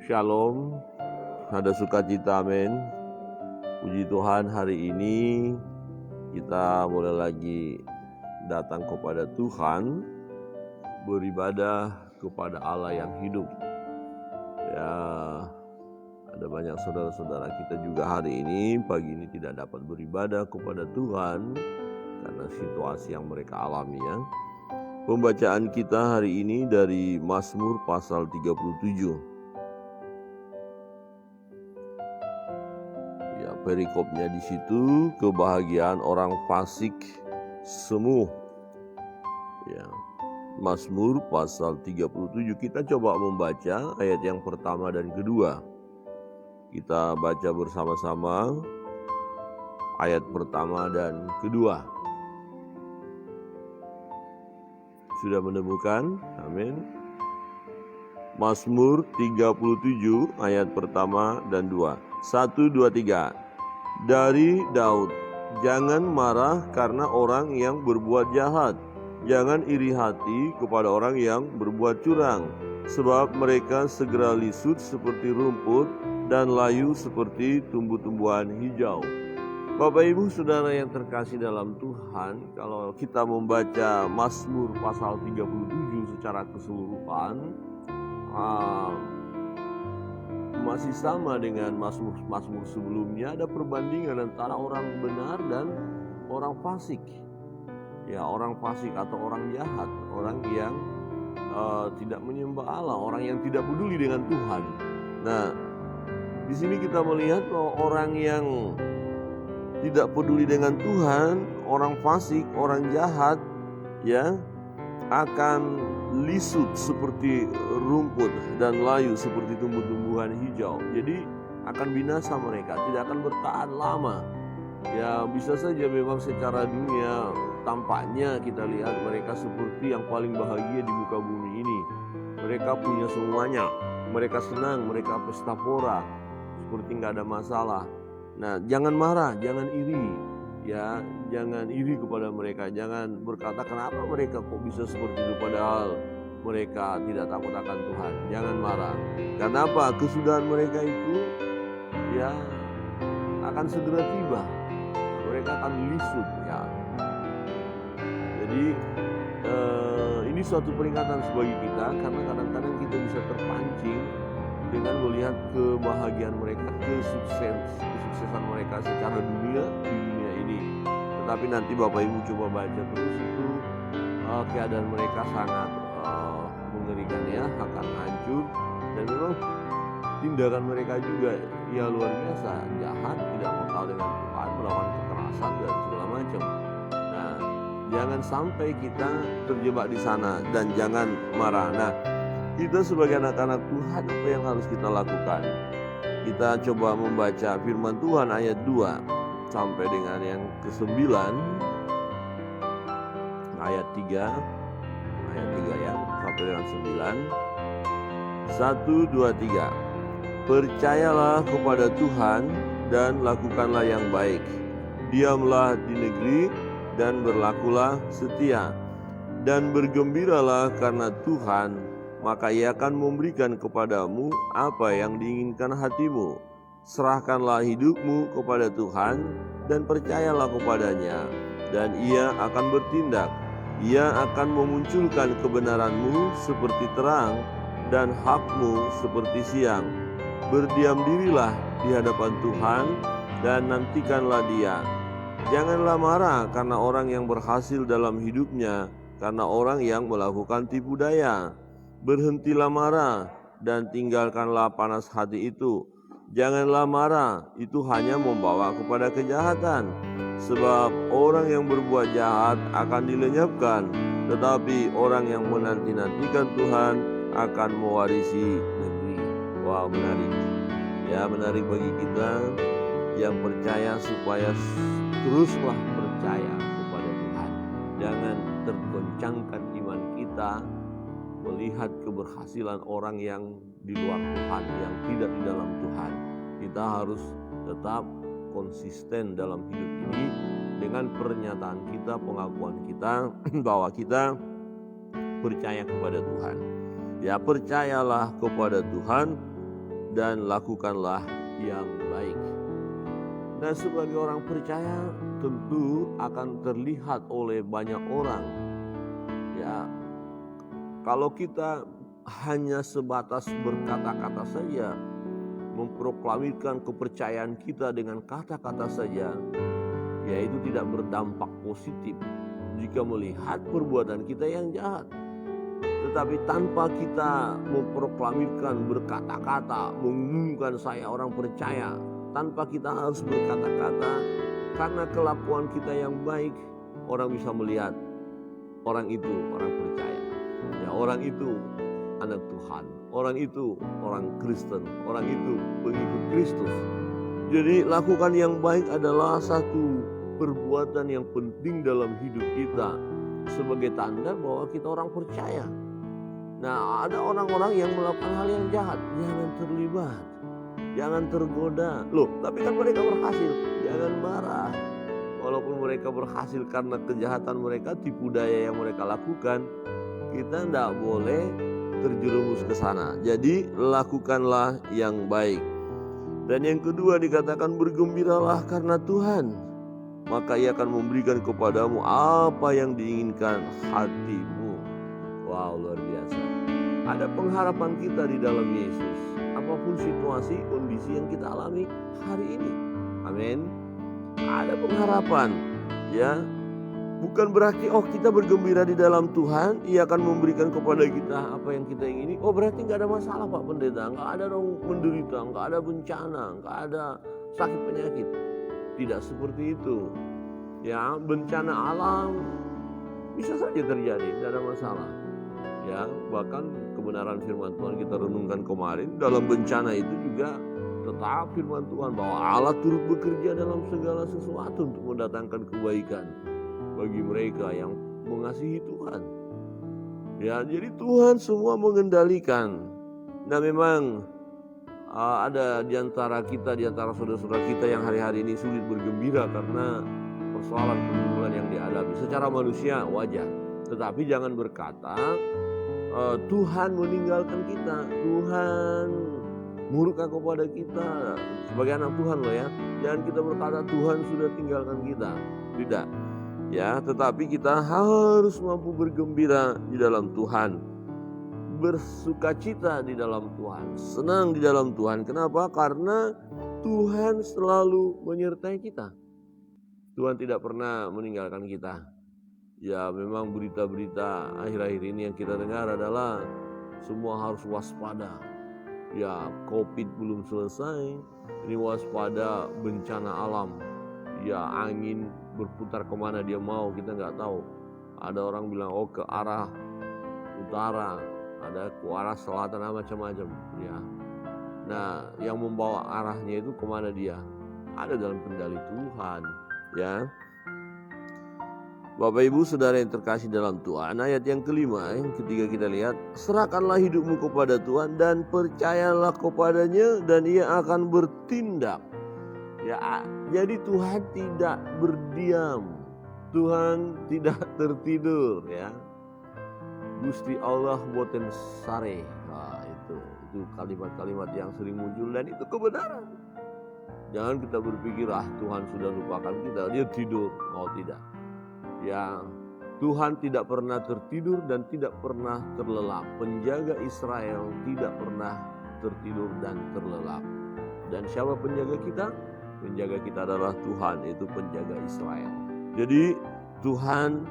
Shalom, ada sukacita, amin. Puji Tuhan, hari ini kita boleh lagi datang kepada Tuhan, beribadah kepada Allah yang hidup. Ya, ada banyak saudara-saudara kita juga hari ini, pagi ini tidak dapat beribadah kepada Tuhan karena situasi yang mereka alami ya. Pembacaan kita hari ini dari Mazmur pasal 37. Perikopnya di situ, kebahagiaan orang fasik semu. Ya. Mazmur pasal 37, kita coba membaca ayat yang pertama dan kedua. Kita baca bersama-sama ayat pertama dan kedua. Sudah menemukan? Amin. Mazmur 37 ayat pertama dan 2. 1, 2, 3. Dari Daud, jangan marah karena orang yang berbuat jahat. Jangan iri hati kepada orang yang berbuat curang, sebab mereka segera lisut seperti rumput dan layu seperti tumbuh-tumbuhan hijau. Bapak Ibu Saudara yang terkasih dalam Tuhan, kalau kita membaca Mazmur pasal 37 secara keseluruhan, masih sama dengan Mazmur sebelumnya. Ada perbandingan antara orang benar dan orang fasik. Ya, orang fasik atau orang jahat, orang yang tidak menyembah Allah, orang yang tidak peduli dengan Tuhan. Nah, di sini kita melihat bahwa orang yang tidak peduli dengan Tuhan, orang fasik, orang jahat, ya, akan lisut seperti rumput dan layu seperti tumbuh-tumbuhan hijau. Jadi akan binasa mereka, tidak akan bertahan lama. Ya, bisa saja memang secara dunia tampaknya kita lihat mereka seperti yang paling bahagia di muka bumi ini. Mereka punya semuanya, mereka senang, mereka pesta pora, seperti nggak ada masalah. Nah, jangan marah, jangan iri. Ya, jangan iri kepada mereka, jangan berkata kenapa mereka kok bisa seperti itu padahal mereka tidak takut akan Tuhan. Jangan marah. Karena apa? Kesudahan mereka itu ya akan segera tiba. Mereka akan lisut ya. Jadi ini suatu peringatan bagi kita, karena kadang-kadang kita bisa terpancing dengan melihat kebahagiaan mereka, kesuksesan mereka secara dunia di dunia ini. Tetapi nanti Bapak Ibu coba baca terus itu keadaan mereka sangat mengerikan ya, akan hancur. Dan memang tindakan mereka juga ya luar biasa, jahat, tidak mau tahu dengan Tuhan, melawan kekerasan dan segala macam. Nah, jangan sampai kita terjebak di sana dan jangan marah. Nah, kita sebagai anak-anak Tuhan, apa yang harus kita lakukan? Kita coba membaca firman Tuhan ayat 2 sampai dengan yang ke-9, ayat 3 ya, sampai dengan 9. 1, 2, 3. Percayalah kepada Tuhan dan lakukanlah yang baik. Diamlah di negeri dan berlakulah setia. Dan bergembiralah karena Tuhan, maka Ia akan memberikan kepadamu apa yang diinginkan hatimu. Serahkanlah hidupmu kepada Tuhan dan percayalah kepadanya, dan Ia akan bertindak. Ia akan memunculkan kebenaranmu seperti terang dan hakmu seperti siang. Berdiam dirilah di hadapan Tuhan dan nantikanlah Dia. Janganlah marah karena orang yang berhasil dalam hidupnya, karena orang yang melakukan tipu daya. Berhentilah marah dan tinggalkanlah panas hati itu. Janganlah marah, itu hanya membawa kepada kejahatan. Sebab orang yang berbuat jahat akan dilenyapkan, tetapi orang yang menanti-nantikan Tuhan akan mewarisi negeri. Wah, menarik. Ya, menarik bagi kita yang percaya supaya teruslah percaya kepada Tuhan. Jangan tergoncangkan iman kita melihat keberhasilan orang yang di luar Tuhan, yang tidak di dalam Tuhan. Kita harus tetap konsisten dalam hidup ini dengan pernyataan kita, pengakuan kita bahwa kita percaya kepada Tuhan. Ya, percayalah kepada Tuhan dan lakukanlah yang baik. Dan sebagai orang percaya tentu akan terlihat oleh banyak orang. Ya, kalau kita hanya sebatas berkata-kata saja, memproklamirkan kepercayaan kita dengan kata-kata saja, ya itu tidak berdampak positif jika melihat perbuatan kita yang jahat. Tetapi tanpa kita memproklamirkan berkata-kata, mengumumkan saya orang percaya, tanpa kita harus berkata-kata, karena kelakuan kita yang baik, orang bisa melihat orang itu orang percaya. Ya, orang itu anak Tuhan, orang itu orang Kristen, orang itu pengikut Kristus. Jadi lakukan yang baik adalah satu perbuatan yang penting dalam hidup kita sebagai tanda bahwa kita orang percaya. Nah, ada orang-orang yang melakukan hal yang jahat, jangan terlibat, jangan tergoda. Loh, tapi kan mereka berhasil, jangan marah. Walaupun mereka berhasil karena kejahatan mereka, tipu daya yang mereka lakukan, kita tidak boleh terjerumus ke sana. Jadi lakukanlah yang baik. Dan yang kedua dikatakan bergembiralah karena Tuhan, maka Ia akan memberikan kepadamu apa yang diinginkan hatimu. Wow, luar biasa. Ada pengharapan kita di dalam Yesus, apapun situasi, kondisi yang kita alami hari ini. Amin. Ada pengharapan, ya. Bukan berarti kita bergembira di dalam Tuhan, Ia akan memberikan kepada kita apa yang kita ingini. Berarti nggak ada masalah Pak Pendeta, nggak ada orang menderita, nggak ada bencana, nggak ada sakit penyakit. Tidak seperti itu. Ya, bencana alam bisa saja terjadi, tidak ada masalah. Ya, bahkan kebenaran firman Tuhan kita renungkan kemarin, dalam bencana itu juga tetap firman Tuhan bahwa Allah turut bekerja dalam segala sesuatu untuk mendatangkan kebaikan bagi mereka yang mengasihi Tuhan. Ya, jadi Tuhan semua mengendalikan. Nah, memang ada di antara kita, di antara saudara-saudara kita yang hari-hari ini sulit bergembira karena persoalan pergumulan yang dihadapi. Secara manusia wajar, tetapi jangan berkata Tuhan meninggalkan kita, Tuhan murka kepada kita sebagai anak Tuhan loh ya. Jangan kita berkata Tuhan sudah tinggalkan kita. Tidak. Ya, tetapi kita harus mampu bergembira di dalam Tuhan. Bersukacita di dalam Tuhan, senang di dalam Tuhan. Kenapa? Karena Tuhan selalu menyertai kita. Tuhan tidak pernah meninggalkan kita. Ya, memang berita-berita akhir-akhir ini yang kita dengar adalah semua harus waspada. Ya, COVID belum selesai, ini waspada bencana alam. Ya, angin berputar kemana dia mau, kita nggak tahu. Ada orang bilang ke arah utara, ada ke arah selatan, macam-macam. Ya, nah yang membawa arahnya itu kemana dia? Ada dalam kendali Tuhan. Ya, Bapak Ibu Saudara yang terkasih dalam Tuhan, ayat yang kelima, yang ketiga kita lihat, serahkanlah hidupmu kepada Tuhan dan percayalah kepadanya dan Ia akan bertindak. Ya, jadi Tuhan tidak berdiam, Tuhan tidak tertidur, ya. Gusti Allah boten sare. Nah, itu kalimat-kalimat yang sering muncul dan itu kebenaran. Jangan kita berpikir Tuhan sudah lupakan kita, Dia tidur. Tidak. Ya, Tuhan tidak pernah tertidur dan tidak pernah terlelap. Penjaga Israel tidak pernah tertidur dan terlelap. Dan siapa penjaga kita? Penjaga kita adalah Tuhan, itu penjaga Israel. Jadi Tuhan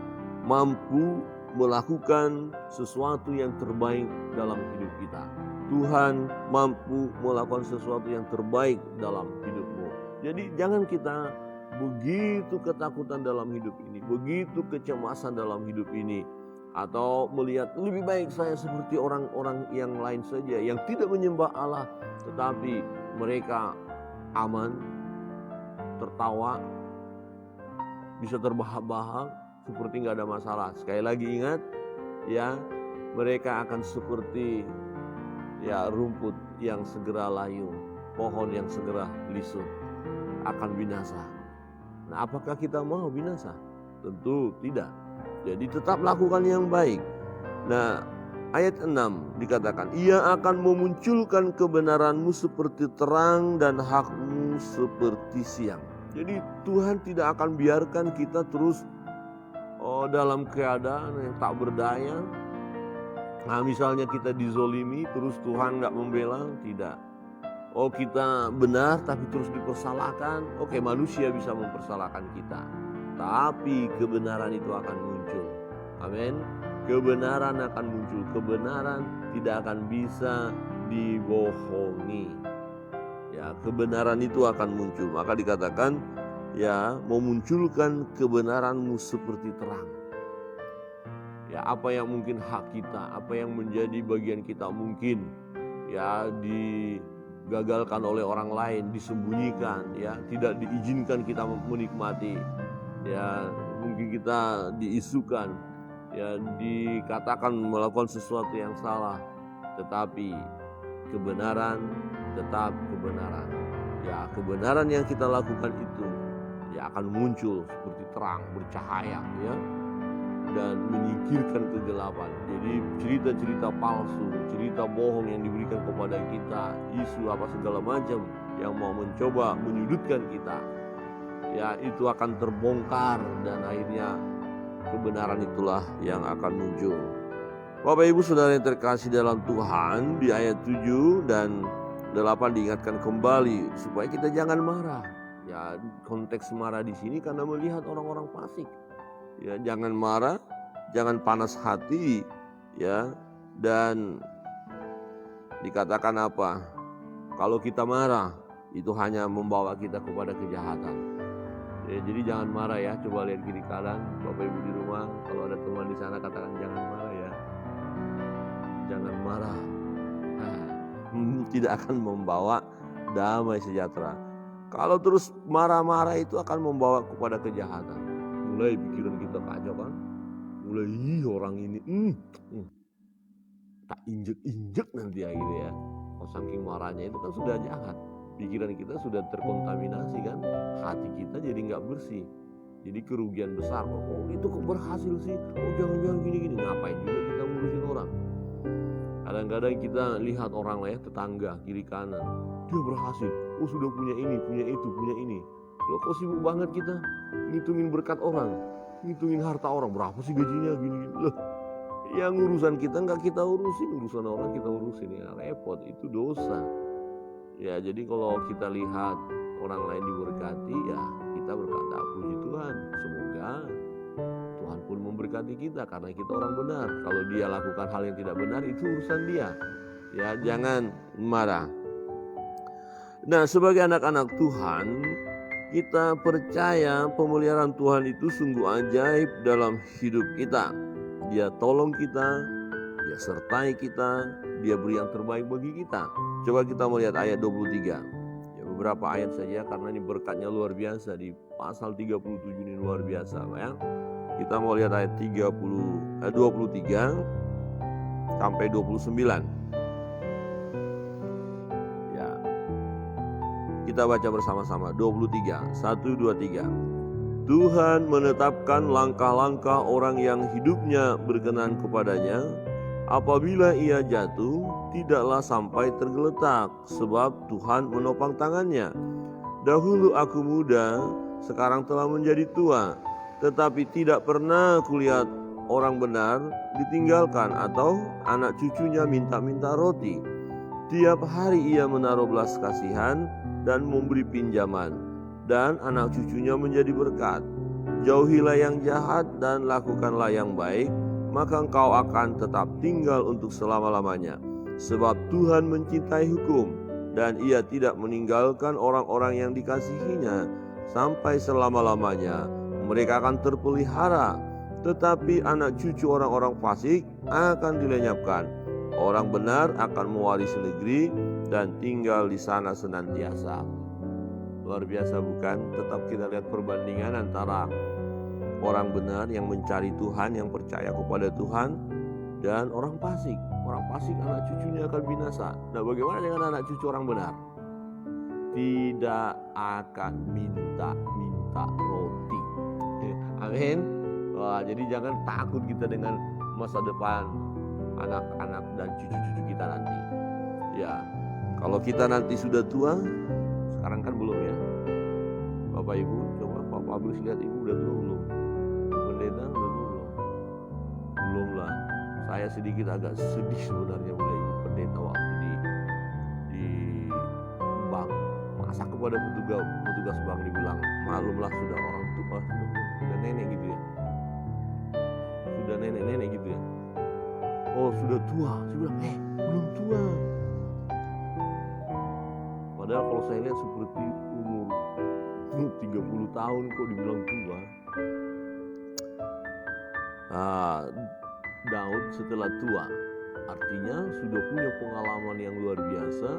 mampu melakukan sesuatu yang terbaik dalam hidup kita. Tuhan mampu melakukan sesuatu yang terbaik dalam hidupmu. Jadi jangan kita begitu ketakutan dalam hidup ini, begitu kecemasan dalam hidup ini, atau melihat lebih baik saya seperti orang-orang yang lain saja yang tidak menyembah Allah, tetapi mereka aman, tertawa, bisa terbahak-bahak seperti nggak ada masalah. Sekali lagi ingat, ya, mereka akan seperti rumput yang segera layu, pohon yang segera lisut, akan binasa. Nah, apakah kita mau binasa? Tentu tidak. Jadi tetap lakukan yang baik. Nah, Ayat 6 dikatakan, ia akan memunculkan kebenaranmu seperti terang dan hakmu seperti siang. Jadi Tuhan tidak akan biarkan kita terus dalam keadaan yang tak berdaya. Nah, misalnya kita dizolimi terus Tuhan gak membela, tidak. Kita benar tapi terus dipersalahkan. Oke, manusia bisa mempersalahkan kita, tapi kebenaran itu akan muncul. Amin. Kebenaran akan muncul. Kebenaran tidak akan bisa dibohongi. Ya, kebenaran itu akan muncul. Maka dikatakan, ya, memunculkan kebenaranmu seperti terang. Ya, apa yang mungkin hak kita, apa yang menjadi bagian kita mungkin ya digagalkan oleh orang lain, disembunyikan, ya, tidak diizinkan kita menikmati. Ya, mungkin kita diisukan, ya, dikatakan melakukan sesuatu yang salah, tetapi kebenaran tetap kebenaran. Ya, kebenaran yang kita lakukan itu ya akan muncul seperti terang, bercahaya, ya, dan menyingkirkan kegelapan. Jadi cerita-cerita palsu, cerita bohong yang diberikan kepada kita, isu apa segala macam yang mau mencoba menyudutkan kita, ya, itu akan terbongkar dan akhirnya kebenaran itulah yang akan muncul. Bapak Ibu Saudara yang terkasih dalam Tuhan, di ayat 7 dan 8 diingatkan kembali supaya kita jangan marah. Ya, konteks marah di sini karena melihat orang-orang fasik. Ya, jangan marah, jangan panas hati, ya. Dan dikatakan apa? Kalau kita marah, itu hanya membawa kita kepada kejahatan. Ya, jadi jangan marah ya. Coba lihat kiri kanan, Bapak Ibu di rumah. Kalau ada teman di sana, katakan jangan marah ya. Jangan marah. Tidak akan membawa damai sejahtera. Kalau terus marah-marah itu akan membawa kepada kejahatan. Mulai pikiran kita kacau kan. Mulai orang ini tak injek-injek nanti akhirnya ya. Saking marahnya itu kan sudah jahat. Pikiran kita sudah terkontaminasi kan. Hati kita jadi gak bersih. Jadi kerugian besar. Itu kok berhasil sih. Jangan-jangan gini-gini. Ngapain juga kita ngurusin orang. Kadang-kadang kita lihat orang lain, tetangga, kiri kanan. Dia berhasil. Sudah punya ini, punya itu, punya ini. Loh, kok sibuk banget kita ngitungin berkat orang, ngitungin harta orang, berapa sih gajinya, gini-gini. Loh, yang urusan kita nggak kita urusin, urusan orang kita urusin, ya repot, itu dosa. Ya, jadi kalau kita lihat orang lain diberkati, ya kita berkata puji Tuhan, semoga Tuhan pun memberkati kita karena kita orang benar. Kalau dia lakukan hal yang tidak benar, itu urusan dia. Ya, jangan marah. Nah, sebagai anak-anak Tuhan, kita percaya pemeliharaan Tuhan itu sungguh ajaib dalam hidup kita. Dia tolong kita, dia sertai kita, dia beri yang terbaik bagi kita. Coba kita melihat ayat 23. Ya, beberapa ayat saja karena ini berkatnya luar biasa. Di pasal 37 ini luar biasa, ya. Kita mau lihat ayat 23 sampai 29. Kita baca bersama-sama 23, 1, 2, 3. Tuhan menetapkan langkah-langkah orang yang hidupnya berkenan kepadanya. Apabila ia jatuh, tidaklah sampai tergeletak, sebab Tuhan menopang tangannya. Dahulu aku muda, sekarang telah menjadi tua, tetapi tidak pernah kulihat orang benar ditinggalkan atau anak cucunya minta-minta roti. Tiap hari ia menaruh belas kasihan dan memberi pinjaman, dan anak cucunya menjadi berkat. Jauhilah yang jahat dan lakukanlah yang baik, maka engkau akan tetap tinggal untuk selama-lamanya. Sebab Tuhan mencintai hukum, dan ia tidak meninggalkan orang-orang yang dikasihinya sampai selama-lamanya. Mereka akan terpelihara, tetapi anak cucu orang-orang fasik akan dilenyapkan. Orang benar akan mewarisi negeri dan tinggal di sana senantiasa. Luar biasa bukan? Tetap kita lihat perbandingan antara orang benar yang mencari Tuhan, yang percaya kepada Tuhan, dan orang fasik. Orang fasik anak cucunya akan binasa. Nah, bagaimana dengan anak cucu orang benar? Tidak akan minta-minta roti. Amin. Wah, jadi jangan takut kita dengan masa depan. anak-anak dan cucu-cucu kita nanti. Ya, kalau kita nanti sudah tua, sekarang kan belum ya. Bapak Ibu, coba Pak Pablis lihat ibu udah tua belum? Pendeta udah tua belum? Belum lah. Saya sedikit agak sedih sebenarnya melihat ibu pendeta waktu di bank. Masa kepada petugas bank dibilang, malumlah sudah orang tua, sudah nenek gitu ya. Sudah nenek-nenek gitu ya. Oh sudah tua, saya bilang belum tua. Padahal kalau saya lihat seperti umur 30 tahun kok dibilang tua. Daud setelah tua, artinya sudah punya pengalaman yang luar biasa,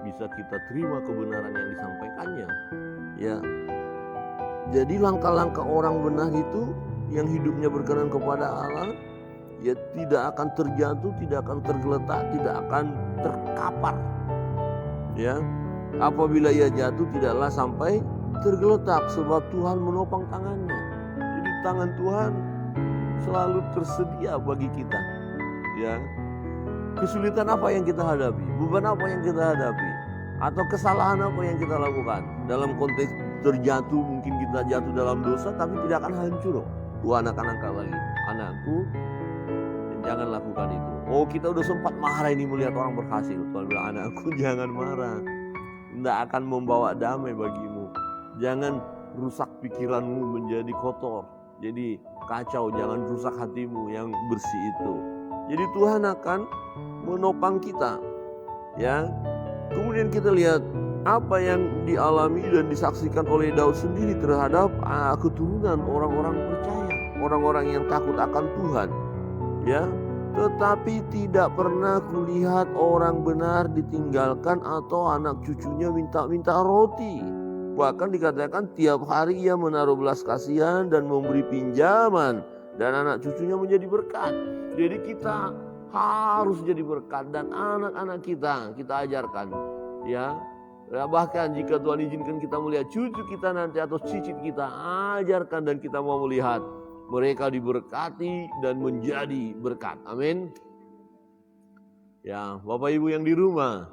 bisa kita terima kebenaran yang disampaikannya. Ya, jadi langkah-langkah orang benar itu yang hidupnya berkenan kepada Allah, ya tidak akan terjatuh, tidak akan tergeletak, tidak akan terkapar. Ya, apabila ia jatuh tidaklah sampai tergeletak sebab Tuhan menopang tangannya. Jadi tangan Tuhan selalu tersedia bagi kita. Ya, kesulitan apa yang kita hadapi, beban apa yang kita hadapi, atau kesalahan apa yang kita lakukan. Dalam konteks terjatuh, mungkin kita jatuh dalam dosa, tapi tidak akan hancur. Tuhan akan angkat lagi. Anakku, jangan lakukan itu. Oh, kita udah sempat marah ini melihat orang berhasil. Tuhan bilang, anakku jangan marah. Tidak akan membawa damai bagimu. Jangan rusak pikiranmu menjadi kotor, jadi kacau. Jangan rusak hatimu yang bersih itu. Jadi Tuhan akan menopang kita. Ya. Kemudian kita lihat apa yang dialami dan disaksikan oleh Daud sendiri terhadap keturunan orang-orang percaya, orang-orang yang takut akan Tuhan. Ya. Tetapi tidak pernah kulihat orang benar ditinggalkan atau anak cucunya minta-minta roti. Bahkan dikatakan tiap hari ia menaruh belas kasihan dan memberi pinjaman, dan anak cucunya menjadi berkat. Jadi kita harus jadi berkat, dan anak-anak kita ajarkan. Ya, bahkan jika Tuhan izinkan kita melihat cucu kita nanti atau cicit kita, ajarkan dan kita mau melihat mereka diberkati dan menjadi berkat. Amin. Ya, Bapak Ibu yang di rumah,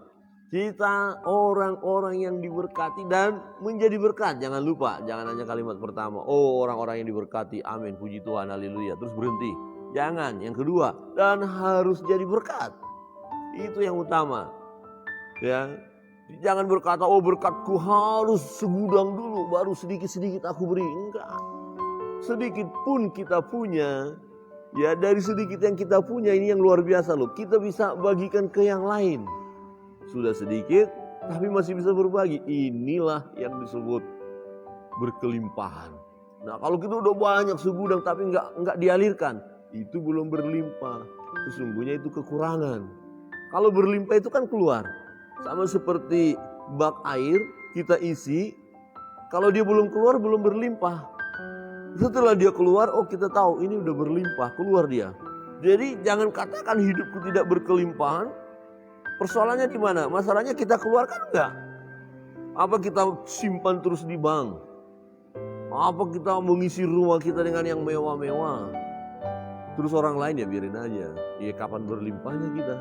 kita orang-orang yang diberkati dan menjadi berkat. Jangan lupa, jangan hanya kalimat pertama, oh orang-orang yang diberkati, amin, puji Tuhan, haleluya, terus berhenti. Jangan. Yang kedua, dan harus jadi berkat. Itu yang utama. Ya, jangan berkata, oh berkatku harus segudang dulu, baru sedikit-sedikit aku beri. Enggak. Sedikit pun kita punya, ya dari sedikit yang kita punya ini yang luar biasa loh. Kita bisa bagikan ke yang lain. Sudah sedikit, tapi masih bisa berbagi. Inilah yang disebut berkelimpahan. Nah kalau kita udah banyak segudang tapi nggak dialirkan, itu belum berlimpah. Sesungguhnya itu kekurangan. Kalau berlimpah itu kan keluar. Sama seperti bak air kita isi, kalau dia belum keluar belum berlimpah. Setelah dia keluar, oh kita tahu ini udah berlimpah, keluar dia. Jadi jangan katakan hidupku tidak berkelimpahan. Persoalannya di mana? Masalahnya kita keluarkan enggak? Apa kita simpan terus di bank? Apa kita mengisi rumah kita dengan yang mewah-mewah? Terus orang lain ya biarin aja. Ya kapan berlimpahnya kita?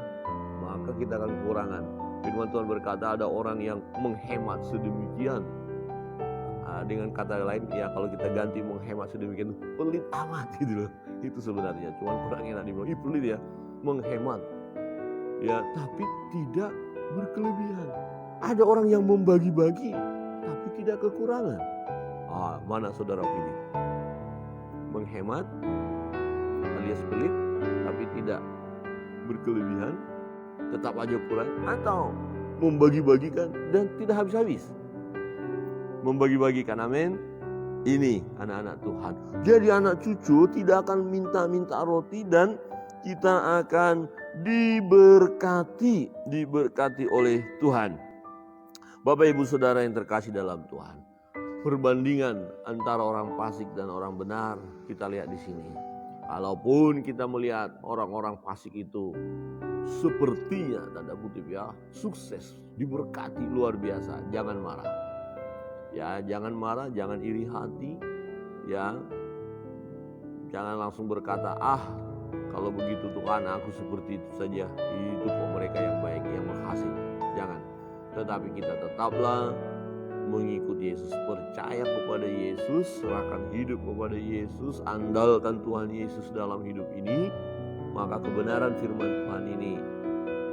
Maka kita akan kekurangan. Firman Tuhan berkata ada orang yang menghemat sedemikian. Dengan kata lain, ya kalau kita ganti menghemat sedemikian, pelit amat gitu loh. Itu sebenarnya, cuman kurang enak dibilang, pelit ya, menghemat. Ya, tapi tidak berkelebihan. Ada orang yang membagi-bagi, tapi tidak kekurangan. Mana saudara pilih? Menghemat alias pelit, tapi tidak berkelebihan, tetap aja kurang, atau membagi-bagikan dan tidak habis-habis. Membagi-bagikan, amin. Ini anak-anak Tuhan. Jadi anak cucu tidak akan minta-minta roti, dan kita akan diberkati oleh Tuhan. Bapak Ibu Saudara yang terkasih dalam Tuhan, perbandingan antara orang fasik dan orang benar kita lihat di sini. Kalaupun kita melihat orang-orang fasik itu sepertinya tanda kutip ya sukses, diberkati luar biasa, jangan marah. Ya, jangan marah, jangan iri hati, ya. Jangan langsung berkata, Kalau begitu Tuhan, aku seperti itu saja. Itu kok mereka yang baik, yang makasih. Jangan. Tetapi kita tetaplah mengikut Yesus, percaya kepada Yesus, serahkan hidup kepada Yesus, andalkan Tuhan Yesus dalam hidup ini. Maka kebenaran firman Tuhan ini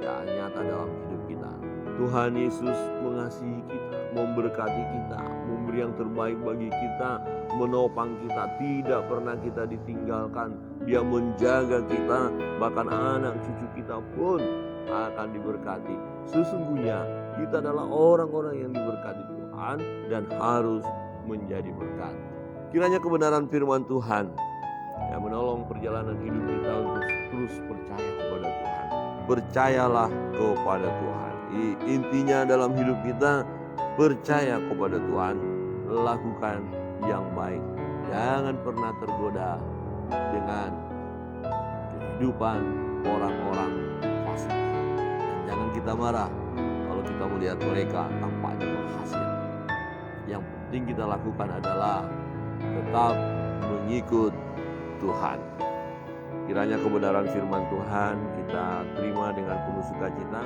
ya nyata dalam hidup kita. Tuhan Yesus mengasihi kita, memberkati kita, memberi yang terbaik bagi kita, menopang kita, tidak pernah kita ditinggalkan. Dia menjaga kita, bahkan anak cucu kita pun akan diberkati. Sesungguhnya kita adalah orang-orang yang diberkati Tuhan dan harus menjadi berkat. Kiranya kebenaran firman Tuhan yang menolong perjalanan hidup kita untuk terus percaya kepada Tuhan. Percayalah kepada Tuhan. Intinya dalam hidup kita, percaya kepada Tuhan, lakukan yang baik. Jangan pernah tergoda dengan kehidupan orang-orang fasik. Dan jangan kita marah kalau kita melihat mereka tampaknya berhasil. Yang penting kita lakukan adalah tetap mengikut Tuhan. Kiranya kebenaran firman Tuhan kita terima dengan penuh sukacita.